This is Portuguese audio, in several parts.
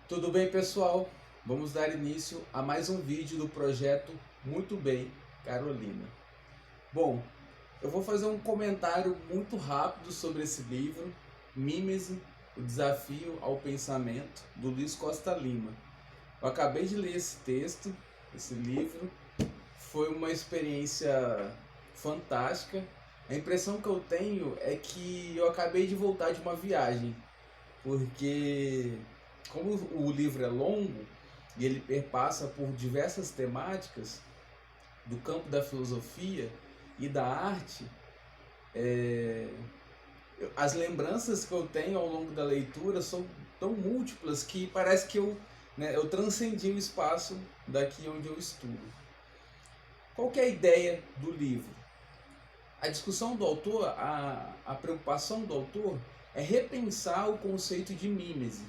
Tudo bem, pessoal? Vamos dar início a mais um vídeo do projeto Muito Bem, Carolina. Bom, eu vou fazer um comentário muito rápido sobre esse livro, Mimese, o Desafio ao Pensamento, do Luiz Costa Lima. Eu acabei de ler esse texto, esse livro, foi uma experiência fantástica. A impressão que eu tenho é que eu acabei de voltar de uma viagem, porque como o livro é longo e ele perpassa por diversas temáticas do campo da filosofia e da arte, as lembranças que eu tenho ao longo da leitura são tão múltiplas que parece que eu transcendi o espaço daqui onde eu estudo. Qual que é a ideia do livro? A discussão do autor, a preocupação do autor é repensar o conceito de mimese,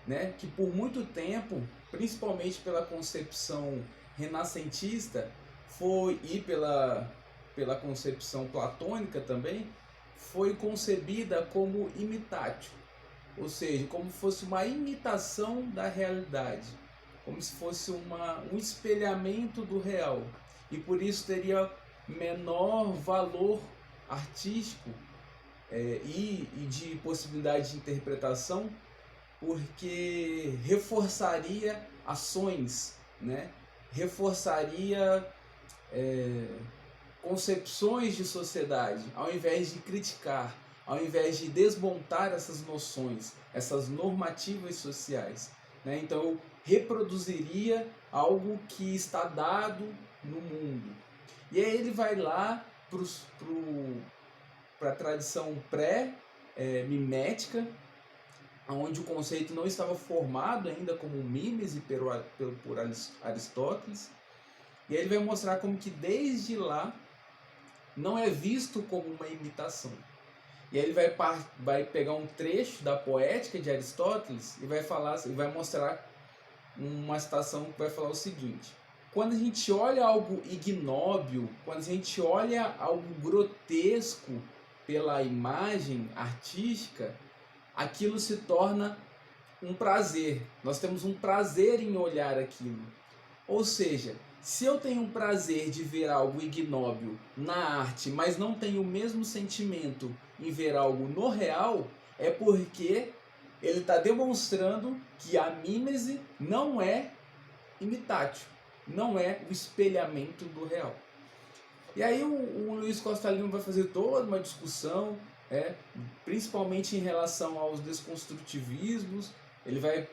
né? Que por muito tempo, principalmente pela concepção renascentista, e pela concepção platônica também, foi concebida como imitatio, ou seja, como se fosse uma imitação da realidade, como se fosse um espelhamento do real, e por isso teria menor valor artístico e de possibilidade de interpretação, porque reforçaria ações, né? Reforçaria concepções de sociedade, ao invés de criticar, ao invés de desmontar essas noções, essas normativas sociais, né? Então eu reproduziria algo que está dado no mundo. E aí ele vai lá para a tradição pré-mimética, onde o conceito não estava formado ainda como mimese por Aristóteles. E aí ele vai mostrar como que desde lá não é visto como uma imitação. E aí ele vai pegar um trecho da Poética de Aristóteles e vai mostrar uma citação que vai falar o seguinte: quando a gente olha algo ignóbil, quando a gente olha algo grotesco pela imagem artística, aquilo se torna um prazer. Nós temos um prazer em olhar aquilo. Ou seja, se eu tenho um prazer de ver algo ignóbil na arte, mas não tenho o mesmo sentimento em ver algo no real, é porque ele está demonstrando que a mimese não é imitatio, não é o espelhamento do real. E aí o Luiz Costa Lima vai fazer toda uma discussão, principalmente em relação aos desconstrutivismos. Ele vai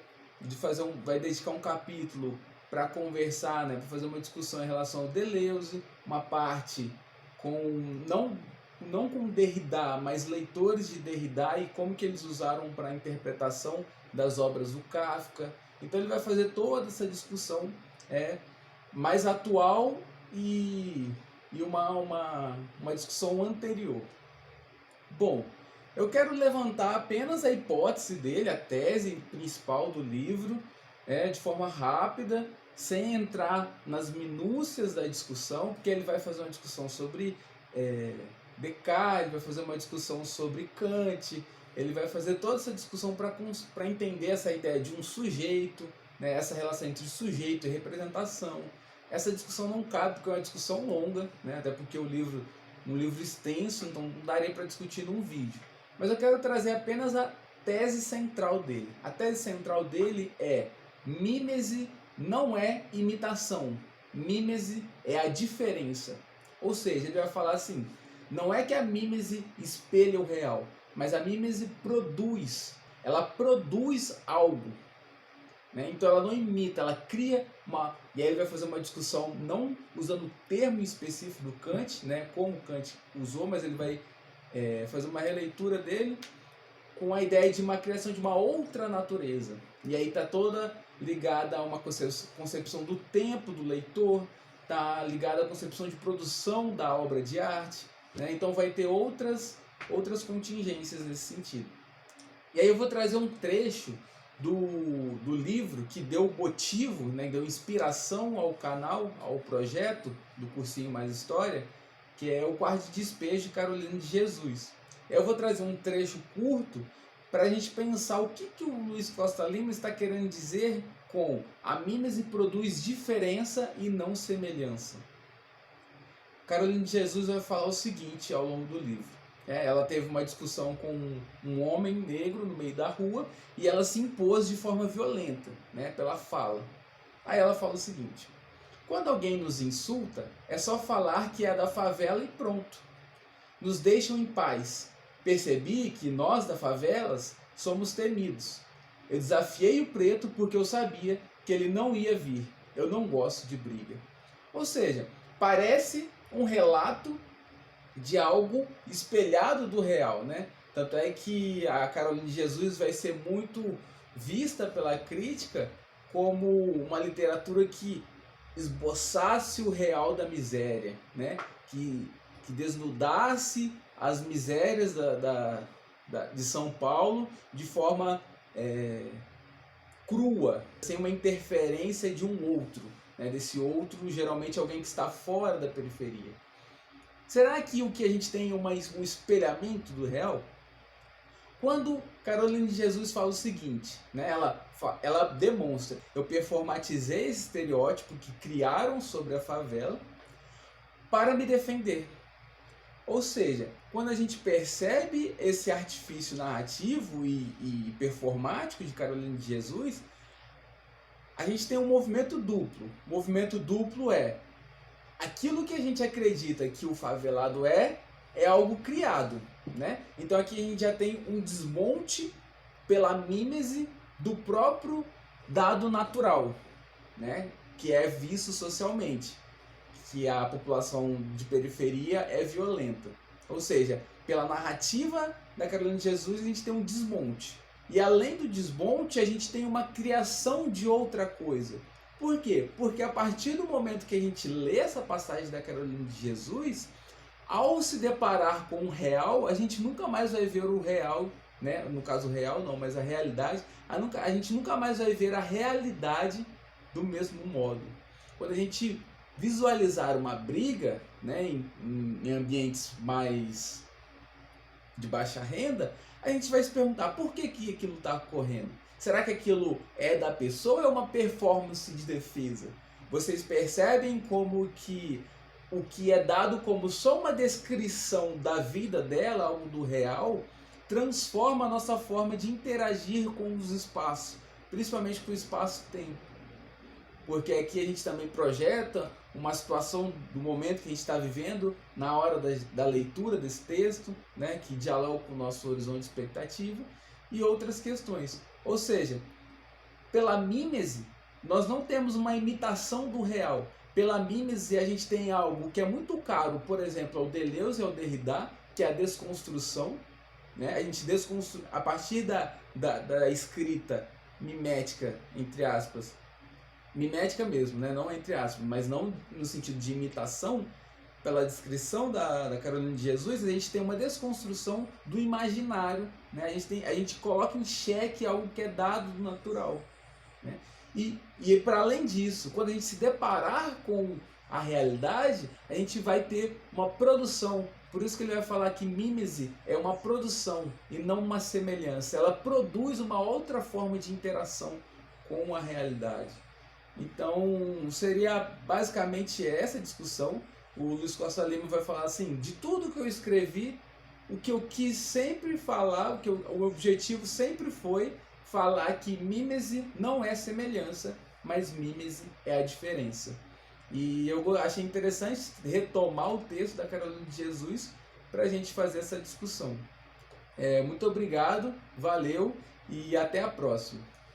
dedicar um capítulo para conversar, para fazer uma discussão em relação ao Deleuze, uma parte não com Derrida, mas leitores de Derrida e como que eles usaram para a interpretação das obras do Kafka. Então ele vai fazer toda essa discussão mais atual e uma discussão anterior. Bom, eu quero levantar apenas a hipótese dele, a tese principal do livro, de forma rápida, sem entrar nas minúcias da discussão, porque ele vai fazer uma discussão sobre Descartes, ele vai fazer uma discussão sobre Kant, ele vai fazer toda essa discussão para entender essa ideia de um sujeito, essa relação entre sujeito e representação. Essa discussão não cabe porque é uma discussão longa, até porque um livro extenso, então não daria para discutir num vídeo. Mas eu quero trazer apenas a tese central dele. A tese central dele é: mimese não é imitação, mimese é a diferença. Ou seja, ele vai falar assim: não é que a mimese espelha o real, mas a mimese ela produz algo. Então ela não imita, ela cria uma... E aí ele vai fazer uma discussão, não usando o termo específico do Kant, como Kant usou, mas ele vai fazer uma releitura dele com a ideia de uma criação de uma outra natureza. E aí está toda ligada a uma concepção do tempo do leitor, está ligada à concepção de produção da obra de arte. Então vai ter outras contingências nesse sentido. E aí eu vou trazer um trecho do livro que deu motivo, deu inspiração ao canal, ao projeto do Cursinho Mais História, que é o Quarto de Despejo de Carolina de Jesus. Eu vou trazer um trecho curto para a gente pensar o que o Luiz Costa Lima está querendo dizer com a mímese produz diferença e não semelhança. Carolina de Jesus vai falar o seguinte ao longo do livro. Ela teve uma discussão com um homem negro no meio da rua e ela se impôs de forma violenta, pela fala. Aí ela fala o seguinte: quando alguém nos insulta, é só falar que é da favela e pronto. Nos deixam em paz. Percebi que nós da favelas somos temidos. Eu desafiei o preto porque eu sabia que ele não ia vir. Eu não gosto de briga. Ou seja, parece um relato de algo espelhado do real, Tanto é que a Carolina de Jesus vai ser muito vista pela crítica como uma literatura que esboçasse o real da miséria, que desnudasse as misérias de São Paulo de forma crua, sem uma interferência de um outro, desse outro geralmente alguém que está fora da periferia. Será que o que a gente tem é um espelhamento do real? Quando Carolina de Jesus fala o seguinte, ela demonstra: eu performatizei esse estereótipo que criaram sobre a favela para me defender. Ou seja, quando a gente percebe esse artifício narrativo e performático de Carolina de Jesus, a gente tem um movimento duplo. O movimento duplo é aquilo que a gente acredita que o favelado é algo criado, Então aqui a gente já tem um desmonte pela mímese do próprio dado natural, Que é visto socialmente, que a população de periferia é violenta. Ou seja, pela narrativa da Carolina de Jesus a gente tem um desmonte. E além do desmonte a gente tem uma criação de outra coisa. Por quê? Porque a partir do momento que a gente lê essa passagem da Carolina de Jesus, ao se deparar com o real, a gente nunca mais vai ver o real, no caso o real não, mas a realidade, a gente nunca mais vai ver a realidade do mesmo modo. Quando a gente visualizar uma briga, em ambientes mais de baixa renda, a gente vai se perguntar por que aquilo está ocorrendo. Será que aquilo é da pessoa ou é uma performance de defesa? Vocês percebem como que o que é dado como só uma descrição da vida dela, algo do real, transforma a nossa forma de interagir com os espaços, principalmente com o espaço-tempo. Porque aqui a gente também projeta uma situação do momento que a gente está vivendo na hora da leitura desse texto, que dialoga com o nosso horizonte de expectativa e outras questões. Ou seja, pela mímese, nós não temos uma imitação do real. Pela mímese, a gente tem algo que é muito caro, por exemplo, ao Deleuze e ao Derrida, que é a desconstrução. A gente desconstrói, a partir da escrita mimética, entre aspas, mimética mesmo, não entre aspas, mas não no sentido de imitação, pela descrição da Carolina de Jesus, a gente tem uma desconstrução do imaginário, a gente coloca em xeque algo que é dado do natural. E para além disso, quando a gente se deparar com a realidade, a gente vai ter uma produção. Por isso que ele vai falar que mímese é uma produção e não uma semelhança. Ela produz uma outra forma de interação com a realidade. Então, seria basicamente essa discussão. O Luiz Costa Lima vai falar assim: de tudo que eu escrevi, o que eu quis sempre falar, o objetivo sempre foi falar que mímese não é semelhança, mas mímese é a diferença. E eu achei interessante retomar o texto da Carolina de Jesus para a gente fazer essa discussão. Muito obrigado, valeu e até a próxima.